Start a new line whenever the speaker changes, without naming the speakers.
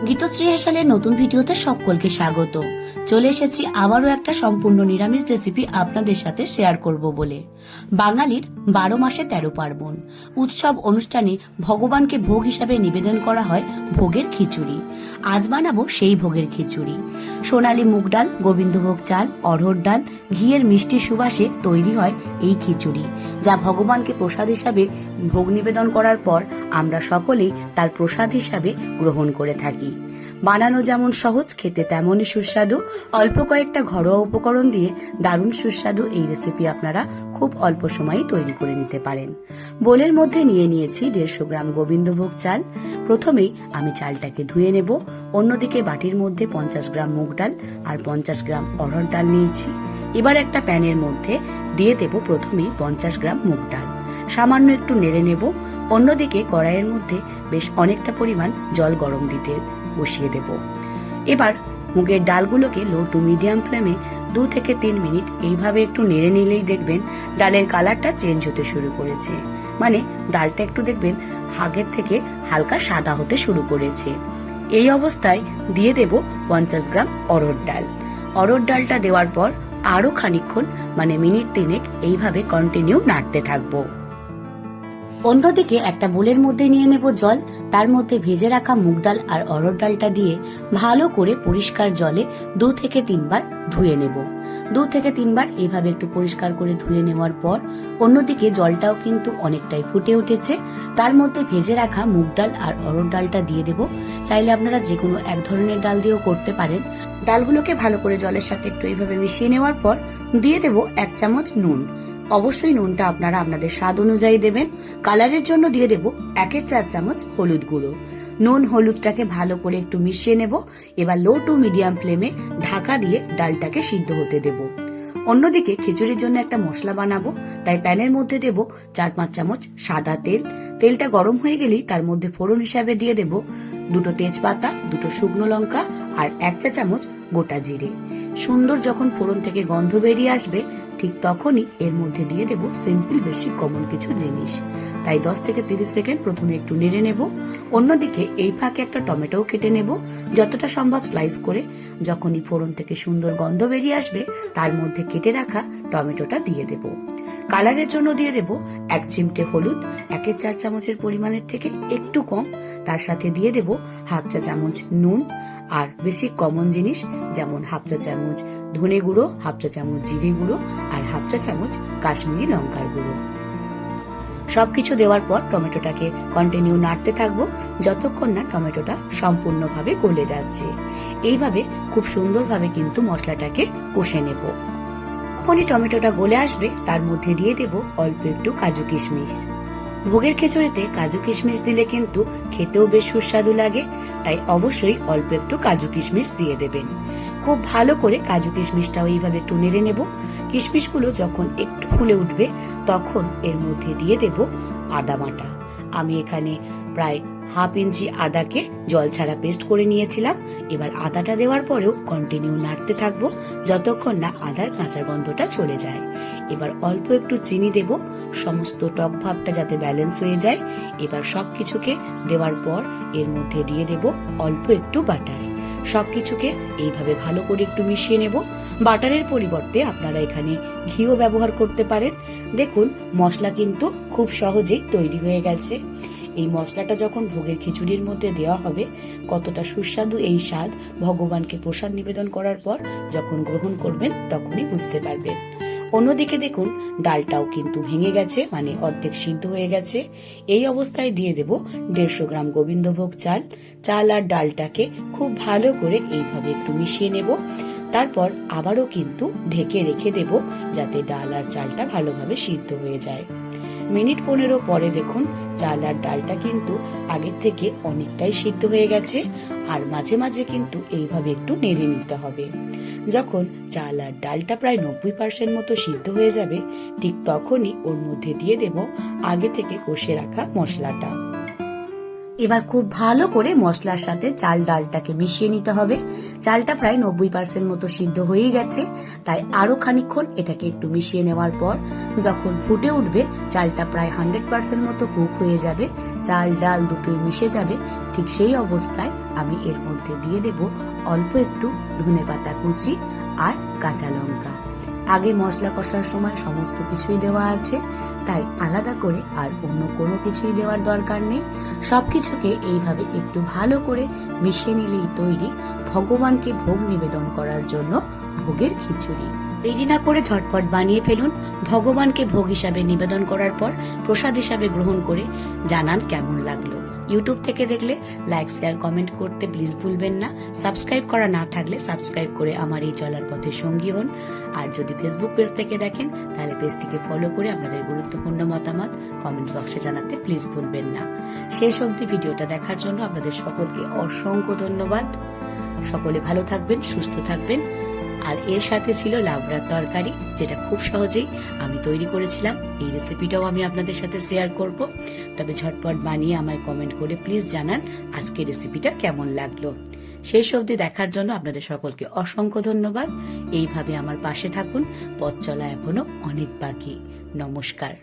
গীতশ্রী হাসালের নতুন ভিডিওতে সকলকে স্বাগত। চলে এসেছি আবারও একটা সম্পূর্ণ নিরামিষ রেসিপি আপনাদের সাথে শেয়ার করব বলে। বাঙালির 12 মাসে 13 পার্বণ, উৎসব অনুষ্ঠানে ভগবানকে ভোগ হিসাবে নিবেদন করা হয় ভোগের খিচুড়ি। আজ বানাবো সেই ভোগের খিচুড়ি। সোনালী মুগ ডাল, গোবিন্দভোগ চাল, অড়হর ডাল, ঘিয়ের মিষ্টি সুবাসে তৈরি হয় এই খিচুড়ি, যা ভগবানকে প্রসাদ হিসাবে ভোগ নিবেদন করার পর আমরা সকলেই তার প্রসাদ হিসাবে গ্রহণ করে থাকি। বানানো যেমন সহজ, খেতে তেমনই সুস্বাদু। অল্প কয়েকটা ঘরোয়া উপকরণ দিয়ে দারুণ সুস্বাদু এই রেসিপি আপনারা খুব অল্প সময়ে তৈরি করে নিতে পারেন। বোলের মধ্যে নিয়ে নিয়েছি 150 গ্রাম গোবিন্দভোগ চাল। প্রথমেই আমি চালটাকে ধুয়ে নেব। অন্যদিকে বাটির মধ্যে 50 গ্রাম মুগ ডাল আর 50 গ্রাম অড়হর ডাল নিয়েছি। এবার একটা প্যানের মধ্যে দিয়ে দেব প্রথমেই 50 গ্রাম মুগ ডাল, সামান্য একটু নেড়ে নেব। অন্যদিকে কড়াইয়ের মধ্যে বেশ অনেকটা পরিমাণ জল গরম দিতে বসিয়ে দেব। এবার মুগের ডালগুলোকে লো টু মিডিয়াম ফ্লেমে 2 থেকে 3 মিনিট এইভাবে একটু নেড়ে নিলেই দেখবেন ডালের কালারটা চেঞ্জ হতে শুরু করেছে, মানে ডালটা একটু দেখবেন আগের থেকে হালকা সাদা হতে শুরু করেছে। এই অবস্থায় দিয়ে দেব 50 গ্রাম অড়হর ডাল। অড়হর ডালটা দেওয়ার পর আরো খানিকক্ষণ মানে মিনিট 3 এইভাবে কন্টিনিউ নাড়তে থাকবো। অন্যদিকে একটা বোলের মধ্যে নিয়ে নেব জল, তার মধ্যে ভেজে রাখা মুগ ডাল আর অড়হর ডালটা দিয়ে ভালো করে পরিষ্কার জলে 2 থেকে 3 বার ধুয়ে নেব। 2 থেকে 3 বার এইভাবে একটু পরিষ্কার করে ধুয়ে নেওয়ার পর অন্যদিকে জলটাও কিন্তু অনেকটাই ফুটে উঠেছে। তার মধ্যে ভেজে রাখা মুগ ডাল আর অড়হর ডালটা দিয়ে দেব। চাইলে আপনারা যে কোনো এক ধরনের ডাল দিয়েও করতে পারেন। ডালগুলোকে ভালো করে জলের সাথে একটু এইভাবে মিশিয়ে নেওয়ার পর দিয়ে দেব 1 চামচ নুন। অবশ্যই নুনটা আপনারা আপনাদের স্বাদ অনুযায়ী দেবেন। কালারের জন্য দিয়ে দেব 1/4 চামচ হলুদ গুঁড়ো। নুন হলুদটাকে ভালো করে একটু মিশিয়ে নেব। এবার লো টু মিডিয়াম ফ্লেমে ঢাকা দিয়ে ডালটাকে সিদ্ধ হতে দেব। অন্যদিকে খিচুড়ির জন্য একটা মশলা বানাবো, তাই প্যানের মধ্যে দেব 4-5 চামচ সাদা তেল। তেলটা গরম হয়ে গেলেই তার মধ্যে ফোড়ন হিসাবে দিয়ে দেব 2টো তেজপাতা, 2টো শুকনো লঙ্কা আর 1 চা চামচ গোটা জিরে। সুন্দর যখন ফোড়ন থেকে গন্ধ বেরিয়ে আসবে ঠিক তখনই এর মধ্যে দিয়ে দেব সিম্পল বেশি কমন কিছু জিনিস। তাই 10 থেকে 30 সেকেন্ড প্রথমে একটু নেড়ে নেব। অন্যদিকে এই ফাঁকে একটা টমেটোও কেটে নেব, যতটা সম্ভব স্লাইস করে। যখনই ফোড়ন থেকে সুন্দর গন্ধ বেরিয়ে আসবে তার মধ্যে কেটে রাখা টমেটোটা দিয়ে দেব। কালারের জন্য দিয়ে দেব 1 চিমটে হলুদ, 1/4 চামচের পরিমাণের থেকে একটু কম। তার সাথে দিয়ে দেব 1/2 চা চামচ নুন আর বেশি কমন জিনিস যেমন 1/2 চা চামচ ধনে গুঁড়ো, 1/2 চা চামচ জিরে গুঁড়ো আর 1/2 চা চামচ কাশ্মীরি লঙ্কার গুঁড়ো। সবকিছু দেওয়ার পর টমেটোটাকে কন্টিনিউ নাড়তে থাকবো যতক্ষণ না টমেটোটা সম্পূর্ণভাবে গলে যাচ্ছে। এইভাবে খুব সুন্দরভাবে কিন্তু মশলাটাকে কষে নেব। যখনই টমেটোটা গলে আসবে তার মধ্যে দিয়ে দেব অল্প একটু কাজু কিশমিশ। ভোগের খিচুড়িতে কাজু কিশমিশ দিলে কিন্তু খেতেও বেশ সুস্বাদু লাগে, তাই অবশ্যই অল্প একটু কাজু কিশমিশ দিয়ে দেবেন। খুব ভালো করে কাজু কিশমিশটাও এইভাবে একটু নেড়ে নেব। কিশমিশগুলো যখন একটু ফুলে উঠবে তখন এর মধ্যে দিয়ে দেব আদা বাটা। আমি এখানে প্রায় 1/2 ইঞ্চি আদাকে জল ছাড়া পেস্ট করে নিয়েছিলাম। এবার আদাটা দেওয়ার পরেও কন্টিনিউ নাড়তে থাকবো যতক্ষণ না আদার কাঁচা গন্ধটা চলে যায়। এবার অল্প একটু চিনি দেব, সমস্ত টক ভাবটা যাতে ব্যালেন্স হয়ে যায়। এবার সবকিছুকে দেওয়ার পর এর মধ্যে দিয়ে দেব অল্প একটু বাটার। সবকিছুকে এইভাবে ভালো করে একটু মিশিয়ে নেব। বাটারের পরিবর্তে আপনারা এখানে ঘিও ব্যবহার করতে পারেন। দেখুন মশলা কিন্তু খুব সহজেই তৈরি হয়ে গেছে। এই মশলাটা যখন ভোগের খিচুড়ির মধ্যে দেওয়া হবে কতটা সুস্বাদু এই স্বাদ ভগবানকে প্রসাদ নিবেদন করার পর যখন গ্রহণ করবেন তখনই বুঝতে পারবেন। অন্যদিকে দেখুন ডালটাও কিন্তু ভেঙে গেছে, মানে অর্ধেক সিদ্ধ হয়ে গেছে। এই অবস্থায় দিয়ে দেব 150 গ্রাম গোবিন্দভোগ চাল। চাল আর ডালটাকে খুব ভালো করে এইভাবে একটু মিশিয়ে নেব। তারপর আবারও কিন্তু ঢেকে রেখে দেব যাতে ডাল আর চালটা ভালোভাবে সিদ্ধ হয়ে যায়। মিনিট 15 পরে দেখুন চাল আর ডালটা কিন্তু আগের থেকে অনেকটাই সিদ্ধ হয়ে গেছে। আর মাঝে মাঝে কিন্তু এইভাবে একটু নেড়ে নিতে হবে। যখন চাল আর ডালটা প্রায় 90% মতো সিদ্ধ হয়ে যাবে ঠিক তখনই ওর মধ্যে দিয়ে দেব আগে থেকে কষে রাখা মশলাটা। এবার খুব ভালো করে মশলার সাথে চাল ডালটাকে মিশিয়ে নিতে হবে। চালটা প্রায় 90% মতো সিদ্ধ হয়ে গেছে, তাই আরো খানিকক্ষণ এটাকে একটু মিশিয়ে নেওয়ার পর যখন ফুটে উঠবে চালটা প্রায় 100% মতো কুক হয়ে যাবে, চাল ডাল দুটোই মিশে যাবে। ঠিক সেই অবস্থায় আমি এর মধ্যে দিয়ে দেব অল্প একটু ধনেপাতা কুচি আর কাঁচা লঙ্কা। আগে মশলা কষার সময় সমস্ত কিছুই দেওয়া আছে, তাই আলাদা করে আর অন্য কোনো কিছুই দেওয়ার দরকার নেই। সবকিছুকে এইভাবে একটু ভালো করে মিশিয়ে নিলেই তৈরি ভগবানকে ভোগ নিবেদন করার জন্য ভোগের খিচুড়ি। দেরি না করে ঝটপট বানিয়ে ফেলুন। ভগবানকে ভোগ হিসাবে নিবেদন করার পর প্রসাদ হিসাবে গ্রহণ করে জানান কেমন লাগলো। ইউটিউব থেকে দেখলে লাইক, শেয়ার, কমেন্ট করতে প্লিজ ভুলবেন না। সাবস্ক্রাইব করা না থাকলে সাবস্ক্রাইব করে আমার এই চলার পথে সঙ্গী হন। আর যদি ফেসবুক পেজ থেকে দেখেন তাহলে পেজটিকে ফলো করে আপনাদের গুরুত্বপূর্ণ মতামত কমেন্ট বক্সে জানাতে প্লিজ ভুলবেন না। শেষ অবধি ভিডিওটা দেখার জন্য আপনাদের সকলকে অসংখ্য ধন্যবাদ। সকলে ভালো থাকবেন, সুস্থ থাকবেন। আর এর সাথে ছিল লাবড়ার তরকারি, যেটা খুব সহজেই আমি তৈরি করেছিলাম। এই রেসিপিটাও আমি আপনাদের সাথে শেয়ার করব। তবে ঝটপট বানিয়ে আমায় কমেন্ট করে প্লিজ জানান আজকের রেসিপিটা কেমন লাগলো। শেষ অবধি দেখার জন্য আপনাদের সকলকে অসংখ্য ধন্যবাদ। এইভাবে আমার পাশে থাকুন, পথ চলা এখনো অনেক বাকি। নমস্কার।